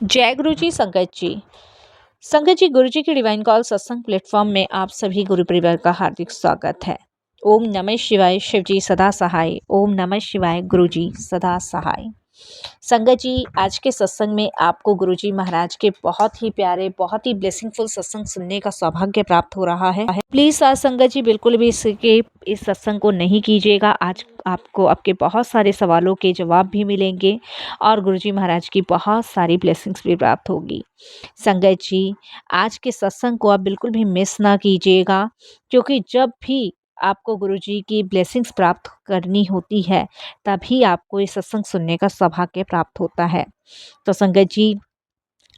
जय गुरु जी संगत जी। संगत जी, गुरु जी की डिवाइन कॉल सत्संग प्लेटफॉर्म में आप सभी गुरु परिवार का हार्दिक स्वागत है। ओम नमः शिवाय, शिव जी सदा सहाय। ओम नमः शिवाय, गुरु जी सदा सहाय। संगत जी, आज के सत्संग में आपको गुरु जी महाराज के बहुत ही प्यारे, बहुत ही ब्लेसिंगफुल सत्संग सुनने का सौभाग्य प्राप्त हो रहा है। प्लीज आज संगत जी बिल्कुल भी इस सत्संग को नहीं कीजिएगा। आज आपको आपके बहुत सारे सवालों के जवाब भी मिलेंगे और गुरु जी महाराज की बहुत सारी ब्लेसिंग्स भी प्राप्त होगी। संगत जी, आज के सत्संग को आप बिल्कुल भी मिस ना कीजिएगा, क्योंकि जब भी आपको गुरु जी की ब्लेसिंग्स प्राप्त करनी होती है, तभी आपको ये सत्संग सुनने का सौभाग्य प्राप्त होता है। तो संगत जी,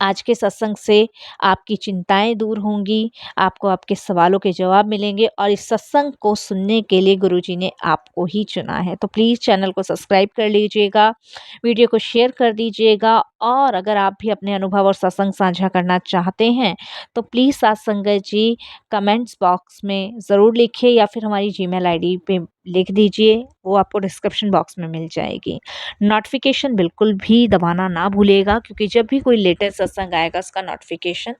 आज के सत्संग से आपकी चिंताएं दूर होंगी, आपको आपके सवालों के जवाब मिलेंगे और इस सत्संग को सुनने के लिए गुरुजी ने आपको ही चुना है। तो प्लीज़ चैनल को सब्सक्राइब कर लीजिएगा, वीडियो को शेयर कर दीजिएगा और अगर आप भी अपने अनुभव और सत्संग साझा करना चाहते हैं तो प्लीज़ सत्संगत जी कमेंट्स बॉक्स में ज़रूर लिखिए या फिर हमारी जीमेल आईडी पे लिख दीजिए, वो आपको डिस्क्रिप्शन बॉक्स में मिल जाएगी। नोटिफिकेशन बिल्कुल भी दबाना ना भूलिएगा, क्योंकि जब भी कोई लेटेस्ट सत्संग आएगा उसका नोटिफिकेशन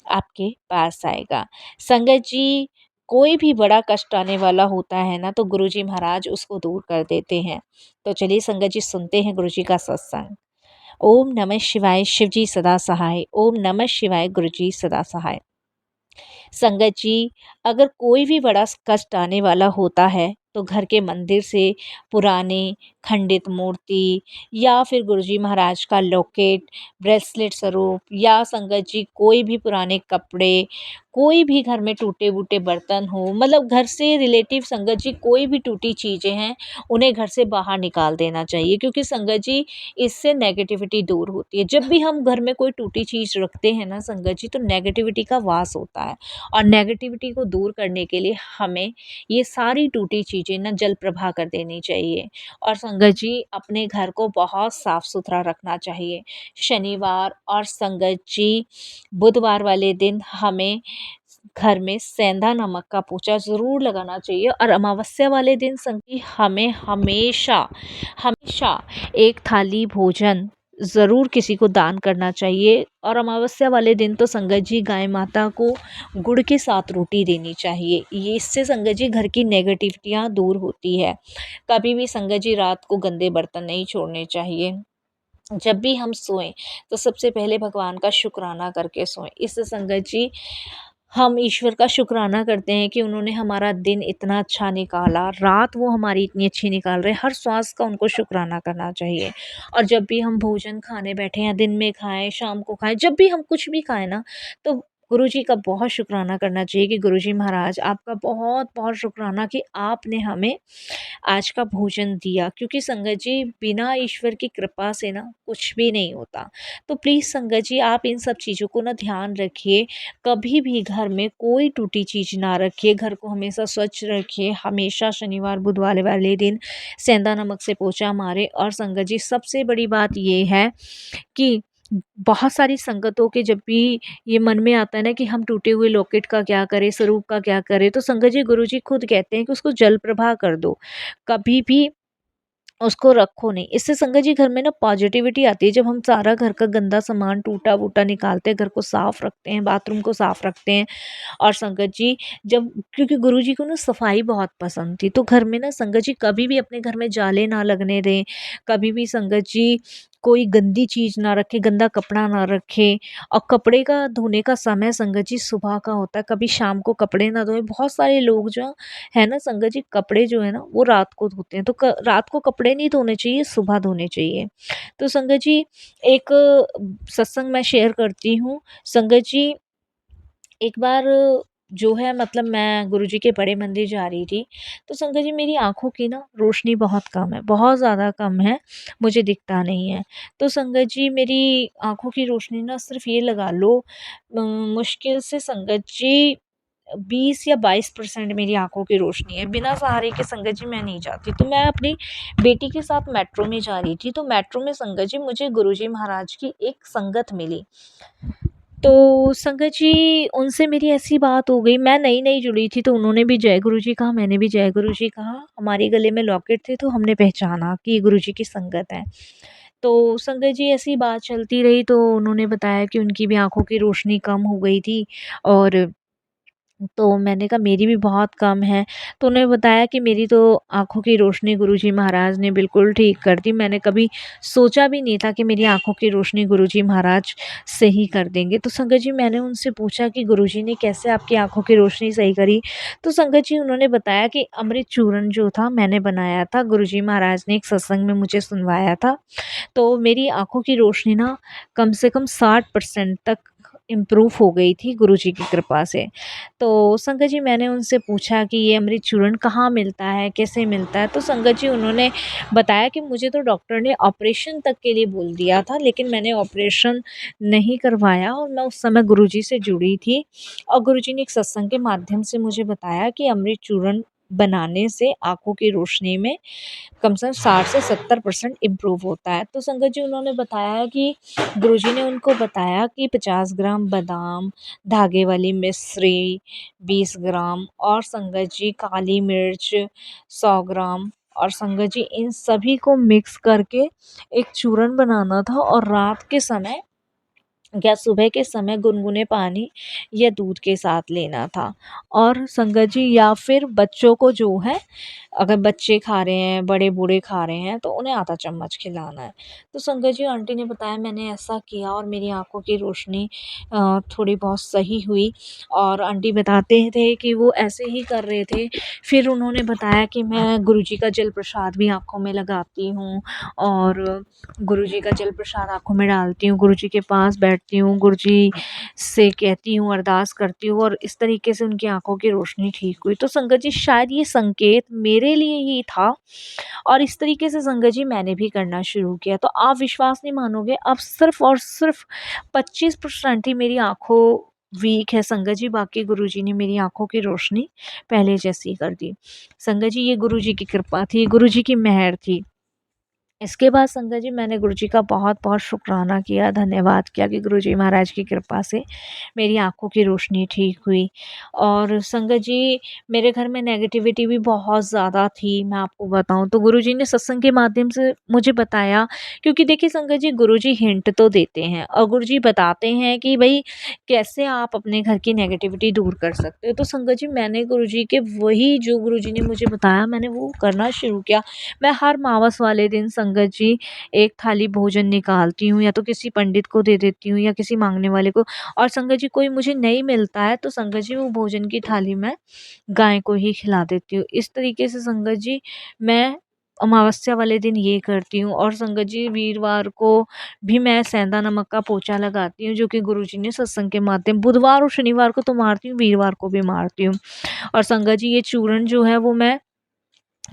आपके पास आएगा। संगत जी, कोई भी बड़ा कष्ट आने वाला होता है ना, तो गुरुजी महाराज उसको दूर कर देते हैं। तो चलिए संगत जी, सुनते हैं गुरुजी का सत्संग। ओम नमः शिवाय, शिव जी सदा सहाय। ओम नमः शिवाय, गुरु जी सदा सहाय। संगत जी, अगर कोई भी बड़ा कष्ट आने वाला होता है तो घर के मंदिर से पुराने खंडित मूर्ति या फिर गुरुजी महाराज का लॉकेट, ब्रेसलेट स्वरूप या संगत जी कोई भी पुराने कपड़े, कोई भी घर में टूटे फूटे बर्तन हो, मतलब घर से रिलेटिव संगत जी कोई भी टूटी चीज़ें हैं उन्हें घर से बाहर निकाल देना चाहिए, क्योंकि संगत जी इससे नेगेटिविटी दूर होती है। जब भी हम घर में कोई टूटी चीज़ रखते हैं ना संगत जी, तो नेगेटिविटी का वास होता है और नेगेटिविटी को दूर करने के लिए हमें ये सारी टूटी चीज़ें ना जल प्रवाह कर देनी चाहिए। और संगत जी, अपने घर को बहुत साफ सुथरा रखना चाहिए। शनिवार और संगत जी बुधवार वाले दिन हमें घर में सेंधा नमक का पोंछा ज़रूर लगाना चाहिए और अमावस्या वाले दिन संगत हमें हमेशा हमेशा एक थाली भोजन ज़रूर किसी को दान करना चाहिए। और अमावस्या वाले दिन तो संगत जी गाय माता को गुड़ के साथ रोटी देनी चाहिए। ये इससे संगत जी घर की नेगेटिविटियाँ दूर होती है। कभी भी संगत जी रात को गंदे बर्तन नहीं छोड़ने चाहिए। जब भी हम सोएं तो सबसे पहले भगवान का शुक्राना करके सोएं। इससे संगत जी हम ईश्वर का शुक्राना करते हैं कि उन्होंने हमारा दिन इतना अच्छा निकाला, रात वो हमारी इतनी अच्छी निकाल रहे, हर श्वास का उनको शुक्राना करना चाहिए। और जब भी हम भोजन खाने बैठे या दिन में खाएँ, शाम को खाएँ, जब भी हम कुछ भी खाएँ ना, तो गुरुजी का बहुत शुक्राना करना चाहिए कि गुरुजी महाराज आपका बहुत-बहुत शुक्राना कि आपने हमें आज का भोजन दिया, क्योंकि संगत जी बिना ईश्वर की कृपा से ना कुछ भी नहीं होता। तो प्लीज़ संगत जी आप इन सब चीज़ों को ना ध्यान रखिए। कभी भी घर में कोई टूटी चीज़ ना रखिए, घर को हमेशा स्वच्छ रखिए, हमेशा शनिवार बुधवार वाले दिन सेंधा नमक से पोंछा मारें। और संगत जी सबसे बड़ी बात ये है कि बहुत सारी संगतों के जब भी ये मन में आता है ना कि हम टूटे हुए लॉकेट का क्या करें, स्वरूप का क्या करें, तो संगत जी गुरुजी खुद कहते हैं कि उसको जल प्रवाह कर दो। कभी भी उसको रखो नहीं। इससे संगत जी घर में ना पॉजिटिविटी आती है। जब हम सारा घर का गंदा सामान टूटा-फूटा निकालते हैं, घर को साफ रखते हैं, बाथरूम को साफ रखते हैं और संगत जी जब क्योंकि गुरुजी को ना सफाई बहुत पसंद थी, तो घर में ना संगत जी कभी भी अपने घर में जाले ना लगने दें, कभी भी संगत जी कोई गंदी चीज़ ना रखें, गंदा कपड़ा ना रखें। और कपड़े का धोने का समय संगत जी सुबह का होता है, कभी शाम को कपड़े ना धोएँ। बहुत सारे लोग जो है ना संगत जी कपड़े जो है ना वो रात को धोते हैं, तो रात को कपड़े नहीं धोने चाहिए, सुबह धोने चाहिए। तो संगत जी एक सत्संग मैं शेयर करती हूँ। संगत जी एक बार जो है मतलब मैं गुरुजी के बड़े मंदिर जा रही थी, तो संगत जी मेरी आँखों की ना रोशनी बहुत कम है, बहुत ज़्यादा कम है, मुझे दिखता नहीं है। तो संगत जी मेरी आँखों की रोशनी ना सिर्फ़ ये लगा लो मुश्किल से संगत जी 20 या 22% मेरी आँखों की रोशनी है। बिना सहारे के संगत जी मैं नहीं जाती। तो मैं अपनी बेटी के साथ मेट्रो में जा रही थी, तो मेट्रो में संगत जी मुझे गुरुजी महाराज की एक संगत मिली। तो संगत जी उनसे मेरी ऐसी बात हो गई, मैं नई-नई जुड़ी थी, तो उन्होंने भी जय गुरुजी कहा, मैंने भी जय गुरुजी कहा। हमारे गले में लॉकेट थे, तो हमने पहचाना कि ये गुरुजी की संगत है। तो संगत जी ऐसी बात चलती रही, तो उन्होंने बताया कि उनकी भी आँखों की रोशनी कम हो गई थी। और तो मैंने कहा मेरी भी बहुत कम है। तो उन्होंने बताया कि मेरी तो आँखों की रोशनी गुरुजी महाराज ने बिल्कुल ठीक कर दी। मैंने कभी सोचा भी नहीं था कि मेरी आँखों की रोशनी गुरुजी महाराज सही कर देंगे। तो संगत जी मैंने उनसे पूछा कि गुरुजी ने कैसे आपकी आँखों की रोशनी सही करी? तो संगत जी उन्होंने बताया कि अमृत चूर्ण जो था मैंने बनाया था, गुरुजी महाराज ने एक सत्संग में मुझे सुनवाया था। तो मेरी आँखों की रोशनी ना कम से कम 60% तक इम्प्रूव हो गई थी गुरुजी की कृपा से। तो संगत जी मैंने उनसे पूछा कि ये अमृत चूर्ण कहाँ मिलता है, कैसे मिलता है? तो संगत जी उन्होंने बताया कि मुझे तो डॉक्टर ने ऑपरेशन तक के लिए बोल दिया था, लेकिन मैंने ऑपरेशन नहीं करवाया और मैं उस समय गुरुजी से जुड़ी थी। और गुरुजी ने एक सत्संग के माध्यम से मुझे बताया कि अमृत चूर्ण बनाने से आँखों की रोशनी में कम से कम 60 से 70% इम्प्रूव होता है। तो संगत जी उन्होंने बताया कि गुरुजी ने उनको बताया कि 50 ग्राम बादाम, धागे वाली मिश्री 20 ग्राम और संगत जी काली मिर्च 100 ग्राम और संगत जी इन सभी को मिक्स करके एक चूरन बनाना था और रात के समय या सुबह के समय गुनगुने पानी या दूध के साथ लेना था। और संगत जी या फिर बच्चों को जो है, अगर बच्चे खा रहे हैं, बड़े बूढ़े खा रहे हैं तो उन्हें आधा चम्मच खिलाना है। तो संगत जी आंटी ने बताया मैंने ऐसा किया और मेरी आँखों की रोशनी थोड़ी बहुत सही हुई। और आंटी बताते थे कि वो ऐसे ही कर रहे थे। फिर उन्होंने बताया कि मैं गुरुजी का जल प्रसाद भी आँखों में लगाती हूँ और गुरुजी का जल प्रसाद आँखों में डालती हूँ, गुरुजी के पास बैठती हूँ, गुरुजी से कहती हूँ, अरदास करती हूँ और इस तरीके से उनकी आँखों की रोशनी ठीक हुई। तो संगत जी शायद ये संकेत मेरे लिए ही था और इस तरीके से संगत जी मैंने भी करना शुरू किया। तो आप विश्वास नहीं मानोगे, अब सिर्फ़ और सिर्फ़ 25% ही मेरी आँखों वीक है संगत जी, बाकी गुरुजी ने मेरी आँखों की रोशनी पहले जैसी कर दी। संगत जी ये गुरुजी की कृपा थी, गुरुजी की मेहर थी। इसके बाद संगत जी मैंने गुरुजी का बहुत-बहुत शुकराना किया, धन्यवाद किया कि गुरुजी महाराज की कृपा से मेरी आँखों की रोशनी ठीक हुई। और संगत जी मेरे घर में नेगेटिविटी भी बहुत ज़्यादा थी, मैं आपको बताऊँ तो गुरुजी ने सत्संग के माध्यम से मुझे बताया, क्योंकि देखिए संगत जी गुरुजी हिंट तो देते हैं और गुरुजी बताते हैं कि भई कैसे आप अपने घर की नेगेटिविटी दूर कर सकते हो। तो संगत जी मैंने गुरुजी के वही जो गुरुजी ने मुझे बताया मैंने वो करना शुरू किया। मैं हर अमावस वाले दिन संगत जी एक थाली भोजन निकालती हूँ या तो किसी पंडित को दे देती हूँ या किसी माँगने वाले को। और संगत जी कोई मुझे नहीं मिलता है तो संगत जी वो भोजन की थाली मैं गाय को ही खिला देती हूँ। इस तरीके से संगत जी मैं अमावस्या वाले दिन ये करती हूँ। और संगत जी वीरवार को भी मैं सेंधा नमक का पोंछा लगाती हूँ, जो कि गुरुजी ने सत्संग के माध्यम बुधवार और शनिवार को तो मारती हूँ, वीरवार को भी मारती हूँ। और संगत जी ये चूर्ण जो है वो मैं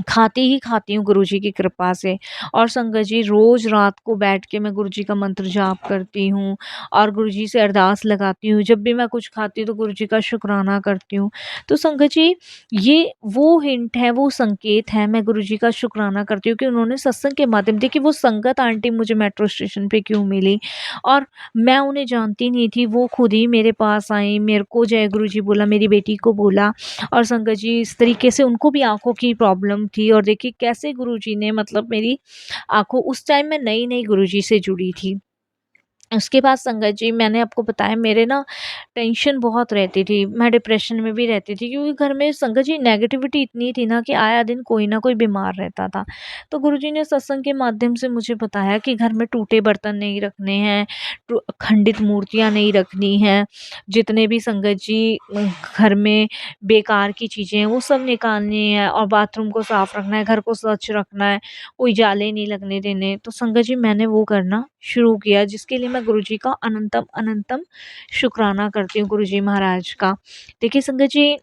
खाती ही खाती हूँ गुरुजी की कृपा से। और संगत जी रोज़ रात को बैठ के मैं गुरुजी का मंत्र जाप करती हूँ और गुरुजी से अरदास लगाती हूँ। जब भी मैं कुछ खाती हूँ तो गुरुजी का शुकराना करती हूँ। तो संगत जी ये वो हिंट है, वो संकेत है, मैं गुरुजी का शुकराना करती हूँ कि उन्होंने सत्संग के माध्यम देखिए वो संगत आंटी मुझे मेट्रो स्टेशन पे क्यों मिली और मैं उन्हें जानती नहीं थी, वो खुद ही मेरे पास आई, मेरे को जय गुरुजी बोला, मेरी बेटी को बोला। और संगत जी इस तरीके से उनको भी आँखों की प्रॉब्लम थी और देखिए कैसे गुरुजी ने मतलब मेरी आँखों उस टाइम मैं नई-नई गुरुजी से जुड़ी थी। उसके बाद संगत जी मैंने आपको बताया मेरे ना टेंशन बहुत रहती थी, मैं डिप्रेशन में भी रहती थी क्योंकि घर में संगत जी नेगेटिविटी इतनी थी ना कि आया दिन कोई ना कोई बीमार रहता था। तो गुरुजी ने सत्संग के माध्यम से मुझे बताया कि घर में टूटे बर्तन नहीं रखने हैं, खंडित मूर्तियाँ नहीं रखनी हैं, जितने भी संगत जी घर में बेकार की चीज़ें हैं वो सब निकालनी है और बाथरूम को साफ़ रखना है, घर को स्वच्छ रखना है, कोई जाले नहीं लगने देने। तो संगत जी मैंने वो करना शुरू किया, जिसके लिए मैं गुरुजी का अनंतम अनंतम शुकराना करती हूँ गुरुजी महाराज का। देखिए संगत जी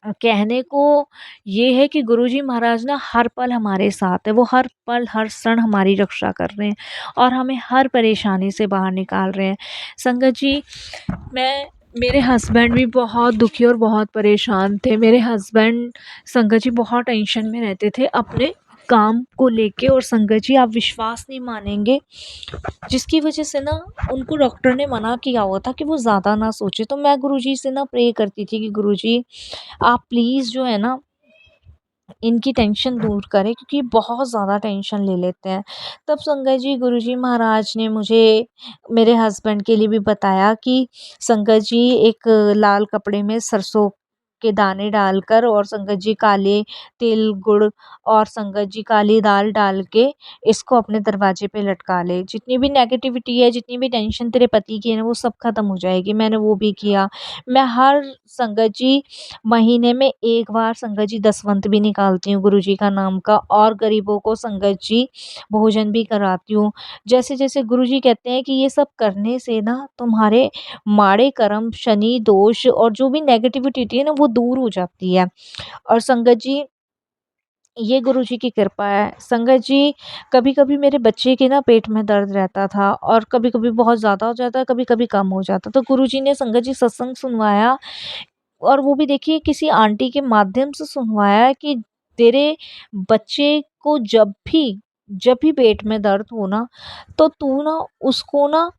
कहने को ये है कि गुरुजी महाराज ना हर पल हमारे साथ है, वो हर पल हर क्षण हमारी रक्षा कर रहे हैं और हमें हर परेशानी से बाहर निकाल रहे हैं। संगत जी मैं मेरे हस्बैंड भी बहुत दुखी और बहुत परेशान थे। मेरे हस्बैंड संगत जी बहुत टेंशन में रहते थे अपने काम को लेके और संगत जी आप विश्वास नहीं मानेंगे, जिसकी वजह से ना उनको डॉक्टर ने मना किया हुआ था कि वो ज़्यादा ना सोचे। तो मैं गुरुजी से ना प्रे करती थी कि गुरुजी आप प्लीज़ जो है ना इनकी टेंशन दूर करें, क्योंकि ये बहुत ज़्यादा टेंशन ले लेते हैं। तब संगत जी गुरुजी महाराज ने मुझे मेरे हस्बैंड के लिए भी बताया कि संगत जी एक लाल कपड़े में सरसों के दाने डालकर और संगत जी काले तिल, गुड़ और संगत जी काली दाल डाल के इसको अपने दरवाजे पे लटका ले। जितनी भी नेगेटिविटी है, जितनी भी टेंशन तेरे पति की है ना, वो सब खत्म हो जाएगी। मैंने वो भी किया। मैं हर संगत जी महीने में 1 बार संगत जी दसवंत भी निकालती हूँ गुरुजी का नाम का, और गरीबों को संगत जी भोजन भी कराती हूँ। जैसे-जैसे गुरुजी कहते हैं कि ये सब करने से ना तुम्हारे माड़े कर्म, शनि दोष और जो भी नेगेटिविटी है ना, वो दूर हो जाती है। और संगत जी ये गुरुजी की कृपा है। संगत जी कभी-कभी मेरे बच्चे के ना पेट में दर्द रहता था और कभी-कभी बहुत ज़्यादा हो जाता है, कभी-कभी कम हो जाता। तो गुरुजी ने संगत जी सत्संग सुनवाया, और वो भी देखिए किसी आंटी के माध्यम से सुनवाया कि तेरे बच्चे को जब भी पेट में दर्द हो ना, तो तू ना उसको ना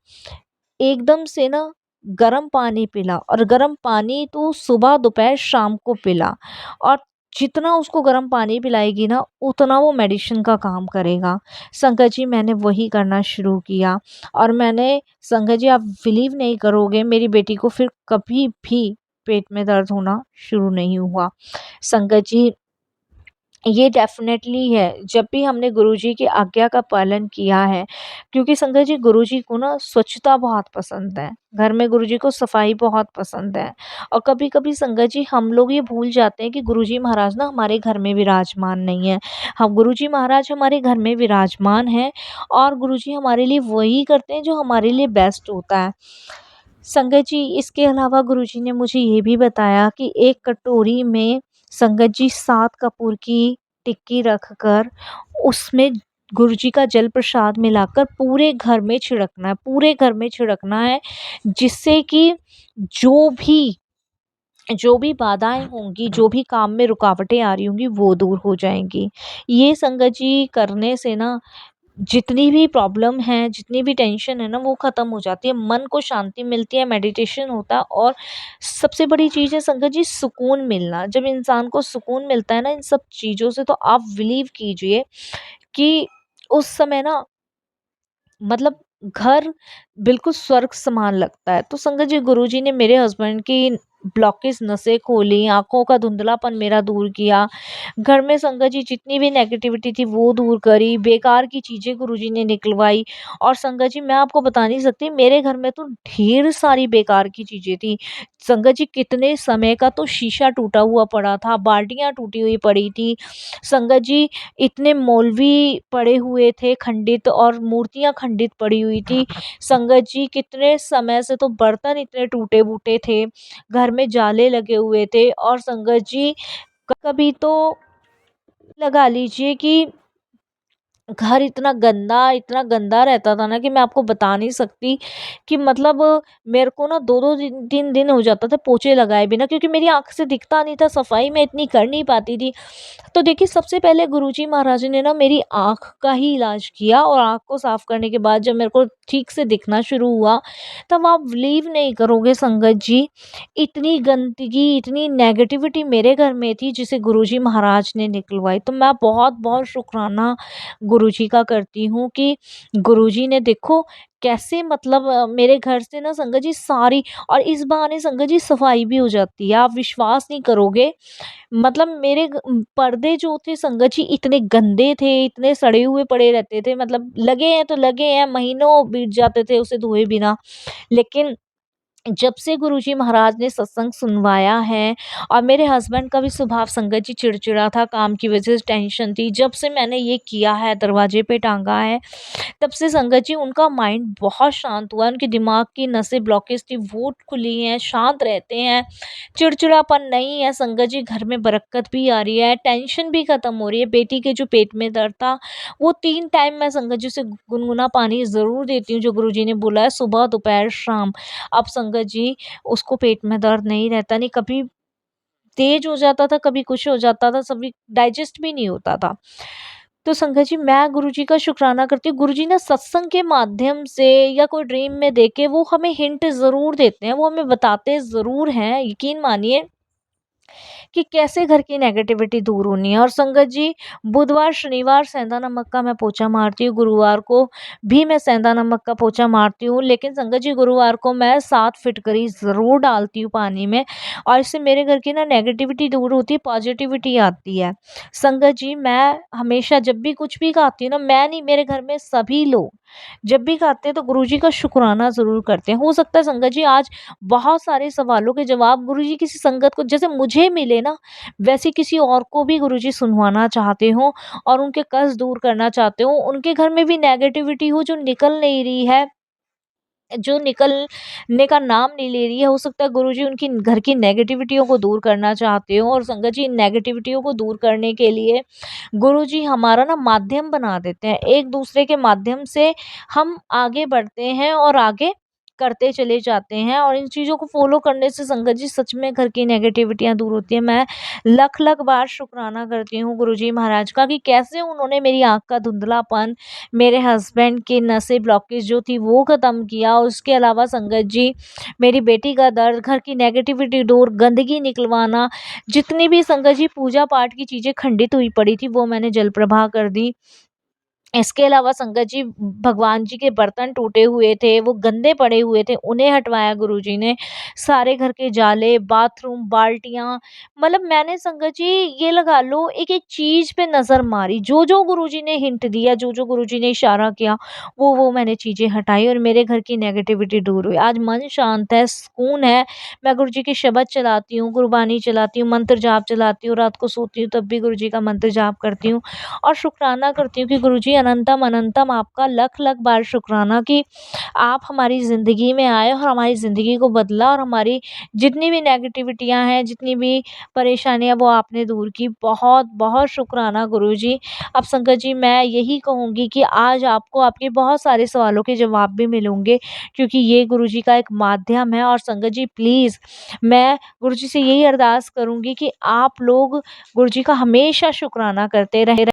एकदम से ना गर्म पानी पिला, और गर्म पानी तू सुबह दोपहर शाम को पिला, और जितना उसको गर्म पानी पिलाएगी ना, उतना वो मेडिसिन का काम करेगा। संगत जी मैंने वही करना शुरू किया, और मैंने संगत जी आप बिलीव नहीं करोगे, मेरी बेटी को फिर कभी भी पेट में दर्द होना शुरू नहीं हुआ। संगत जी ये डेफ़िनेटली है, जब भी हमने गुरुजी की आज्ञा का पालन किया है, क्योंकि संगत जी गुरुजी को ना स्वच्छता बहुत पसंद है। घर में गुरुजी को सफाई बहुत पसंद है, और कभी-कभी संगत जी हम लोग ये भूल जाते हैं कि गुरुजी महाराज ना हमारे घर में विराजमान नहीं है। हम गुरुजी महाराज हमारे घर में विराजमान हैं, और गुरुजी हमारे लिए वही करते हैं जो हमारे लिए बेस्ट होता है। संगत जी इसके अलावा गुरुजी ने मुझे ये भी बताया कि एक कटोरी में संगत जी 7 कपूर की टिक्की रखकर उसमें गुरुजी का जल प्रसाद मिलाकर पूरे घर में छिड़कना है, पूरे घर में छिड़कना है, जिससे कि जो भी जो भी बाधाएँ होंगी, जो भी काम में रुकावटें आ रही होंगी, वो दूर हो जाएँगी। ये संगत जी करने से ना जितनी भी प्रॉब्लम है, जितनी भी टेंशन है ना, वो ख़त्म हो जाती है। मन को शांति मिलती है, मेडिटेशन होता है, और सबसे बड़ी चीज़ है संगत जी सुकून मिलना। जब इंसान को सुकून मिलता है ना इन सब चीज़ों से, तो आप बिलीव कीजिए कि उस समय ना मतलब घर बिल्कुल स्वर्ग समान लगता है। तो संगत जी गुरुजी ने मेरे हस्बैंड की ब्लॉकेज नसें खोली, आँखों का धुंधलापन मेरा दूर किया। घर में संगत जी जितनी भी नेगेटिविटी थी वो दूर करी, बेकार की चीज़ें गुरुजी ने निकलवाई, और संगत जी मैं आपको बता नहीं सकती, मेरे घर में तो ढेर सारी बेकार की चीज़ें थी। संगत जी कितने समय का तो शीशा टूटा हुआ पड़ा था, बाल्टियाँ टूटी हुई पड़ी थी। संगत जी इतने मौलवी पड़े हुए थे खंडित, और मूर्तियाँ खंडित पड़ी हुई थी। संगत जी कितने समय से तो बर्तन इतने टूटे-फूटे थे, घर में जाले लगे हुए थे, और संगत जी कभी तो लगा लीजिए कि घर इतना गंदा रहता था ना कि मैं आपको बता नहीं सकती कि मतलब मेरे को ना 2-2 दिन 3 दिन हो जाता था पोछे लगाए बिना, क्योंकि मेरी आँख से दिखता नहीं था, सफाई मैं इतनी कर नहीं पाती थी। तो देखिए सबसे पहले गुरुजी महाराज ने ना मेरी आँख का ही इलाज किया, और आँख को साफ करने के बाद जब मेरे को ठीक से दिखना शुरू हुआ, तब आप बिलीव नहीं करोगे संगत जी, इतनी गंदगी, इतनी नेगेटिविटी मेरे घर में थी जिसे गुरुजी महाराज ने निकलवाई। तो मैं बहुत-बहुत शुकराना गुरुजी का करती हूँ कि गुरुजी ने देखो कैसे मतलब मेरे घर से ना संगत जी सारी, और इस बहाने संगत जी सफाई भी हो जाती है। आप विश्वास नहीं करोगे, मतलब मेरे पर्दे जो थे संगत जी इतने गंदे थे, इतने सड़े हुए पड़े रहते थे, मतलब लगे हैं तो लगे हैं, महीनों बीत जाते थे उसे धोए बिना। लेकिन जब से गुरुजी महाराज ने सत्संग सुनवाया है, और मेरे हस्बैंड का भी स्वभाव संगत जी चिड़चिड़ा था, काम की वजह से टेंशन थी। जब से मैंने ये किया है, दरवाजे पे टाँगा है, तब से संगत जी उनका माइंड बहुत शांत हुआ है, उनके दिमाग की नसें ब्लॉकेज थी वो खुली हैं, शांत रहते हैं, चिड़चिड़ापन नहीं है संगत जी, घर में बरकत भी आ रही है, टेंशन भी खत्म हो रही है। बेटी के जो पेट में दर्द था, वो 3 टाइम मैं संगत जी उसे गुनगुना पानी ज़रूर देती हूँ, जो गुरुजी ने बोला है, सुबह, दोपहर, शाम। अब संगत जी उसको पेट में दर्द नहीं रहता, नहीं कभी तेज हो जाता था, कभी कुछ हो जाता था, सभी डाइजेस्ट भी नहीं होता था। तो संगत जी मैं गुरुजी का शुक्राना करती हूँ, गुरुजी ना सत्संग के माध्यम से या कोई ड्रीम में देके वो हमें हिंट ज़रूर देते हैं, वो हमें बताते ज़रूर हैं, यकीन मानिए कि कैसे घर की नेगेटिविटी दूर होनी है। और संगत जी, बुधवार शनिवार सेंधा नमक का मैं पोछा मारती हूँ, गुरुवार को भी मैं सेंधा नमक का पोछा मारती हूँ, लेकिन संगत जी गुरुवार को मैं 7 फिटकरी ज़रूर डालती हूँ पानी में, और इससे मेरे घर की ना नेगेटिविटी दूर होती है, पॉजिटिविटी आती है। संगत जी, मैं हमेशा जब भी कुछ भी खाती हूँ ना, मैं नहीं, मेरे घर में सभी लोग जब भी खाते हैं तो गुरुजी का शुक्राना ज़रूर करते हैं। हो सकता है संगत जी आज बहुत सारे सवालों के जवाब गुरुजी किसी संगत को जैसे मुझे मिले ना, वैसे किसी और को भी गुरुजी सुनवाना चाहते हो और उनके कष्ट दूर करना चाहते हो। उनके घर में भी नेगेटिविटी हो जो निकल नहीं रही है, जो निकलने का नाम नहीं ले रही है, हो सकता है गुरुजी उनकी घर की नेगेटिविटियों को दूर करना चाहते हो। और संगत जी, इन नेगेटिविटियों को दूर करने के लिए गुरुजी हमारा ना माध्यम बना देते हैं, एक दूसरे के माध्यम से हम आगे बढ़ते हैं और आगे करते चले जाते हैं, और इन चीज़ों को फॉलो करने से संगत जी सच में घर की नेगेटिविटियां दूर होती है। मैं लख लख बार शुक्राना करती हूँ गुरुजी महाराज का कि कैसे उन्होंने मेरी आँख का धुंधलापन, मेरे हस्बैंड की नसें ब्लॉकेज जो थी वो ख़त्म किया। उसके अलावा संगत जी, मेरी बेटी का दर्द, घर की नेगेटिविटी दूर, गंदगी निकलवाना, जितनी भी संगत जी पूजा पाठ की चीज़ें खंडित हुई पड़ी थी वो मैंने जल प्रवाह कर दी। इसके अलावा संगत जी, भगवान जी के बर्तन टूटे हुए थे, वो गंदे पड़े हुए थे, उन्हें हटवाया गुरुजी ने। सारे घर के जाले, बाथरूम, बाल्टियाँ, मतलब मैंने संगत जी ये लगा लो एक-एक चीज़ पे नज़र मारी। जो-जो गुरुजी ने हिंट दिया, जो-जो गुरुजी ने इशारा किया, वो मैंने चीज़ें हटाई और मेरे घर की नेगेटिविटी दूर हुई। आज मन शांत है, सुकून है। मैं गुरुजी के शब्द चलाती हूँ, गुरबानी चलाती हूँ, मंत्र जाप चलाती हूँ, रात को सोती हूँ तब भी गुरुजी का मंत्र जाप करती हूँ और शुक्राना करती हूँ कि गुरुजी अनंतम अनंतम आपका लख लख बार शुक्राना कि आप हमारी ज़िंदगी में आए और हमारी ज़िंदगी को बदला और हमारी जितनी भी नेगेटिविटियाँ हैं, जितनी भी परेशानियाँ वो आपने दूर की। बहुत बहुत शुक्राना गुरुजी। अब संगत जी, मैं यही कहूँगी कि आज आपको आपके बहुत सारे सवालों के जवाब भी मिलेंगे, क्योंकि ये गुरुजी का एक माध्यम है। और संगत जी प्लीज़, मैं गुरुजी से यही अरदास करूँगी कि आप लोग गुरुजी का हमेशा शुक्राना करते रहे।